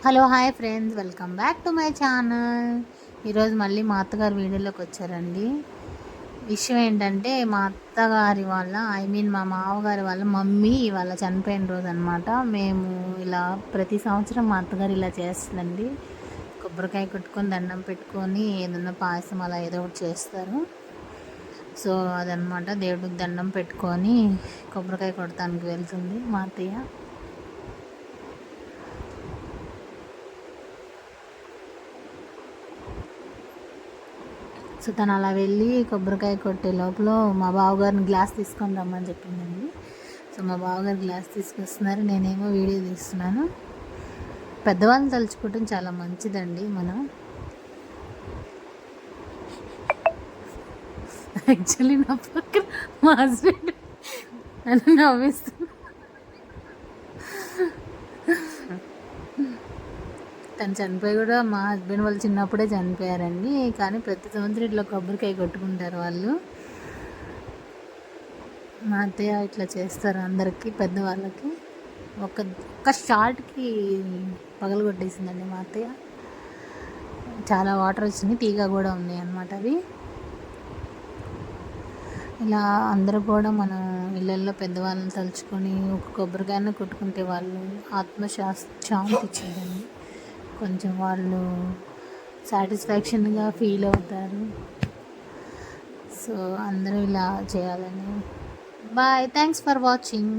Hello hi friends, welcome back to my channel. ఈరోజు మళ్ళీ మా అత్తగారు వీడియోలోకి వచ్చారండి. విషయం ఏంటంటే మా అత్తగారి వాళ్ళ మా మామగారి వాళ్ళ మమ్మీ వాళ్ళ చనిపోయిన రోజు అనమాట. మేము ఇలా ప్రతి సంవత్సరం మా అత్తగారు ఇలా చేస్తుందండి. కొబ్బరికాయ కొట్టుకొని దండం పెట్టుకొని ఏదన్నా పాయసం అలా ఏదో ఒకటి చేస్తారు. సో అదనమాట, దేవుడికి దండం పెట్టుకొని కొబ్బరికాయ కొడతానికి వెళ్తుంది మా అత్తయ్య. సో తను అలా వెళ్ళి కొబ్బరికాయ కొట్టే లోపల మా బావగారిని గ్లాస్ తీసుకొని రమ్మని చెప్పిందండి. సో మా బావగారు గ్లాస్ తీసుకొస్తున్నారు, నేనేమో వీడియో తీస్తున్నాను. పెద్దవాళ్ళని తలుచుకోవటం చాలా మంచిదండి. మనం యాక్చువల్లీ నా పక్కన మా హస్బెండ్ నన్ను నవ్విస్తున్నాను. తను చనిపోయి కూడా మా హస్బెండ్ వాళ్ళు చిన్నప్పుడే చనిపోయారండి. కానీ ప్రతి సంవత్సరం ఇట్లా కొబ్బరికాయ కొట్టుకుంటారు వాళ్ళు. మా అత్తయ్య ఇట్లా చేస్తారు అందరికీ, పెద్దవాళ్ళకి. ఒక్క షార్ట్కి పగలగొట్టేసిందండి మా అత్తయ్య. చాలా వాటర్ వచ్చినాయి, తీగ కూడా ఉన్నాయి అన్నమాట అవి. ఇలా అందరూ కూడా మనం ఇళ్ళల్లో పెద్దవాళ్ళని తలుచుకొని ఒక కొబ్బరికాయను కొట్టుకుంటే వాళ్ళు శాంతి ఇచ్చిందండి. కొంచెం వాళ్ళు సాటిస్ఫాక్షన్గా ఫీల్ అవుతారు. సో అందరూ ఇలా చేయాలని. Bye, thanks for watching.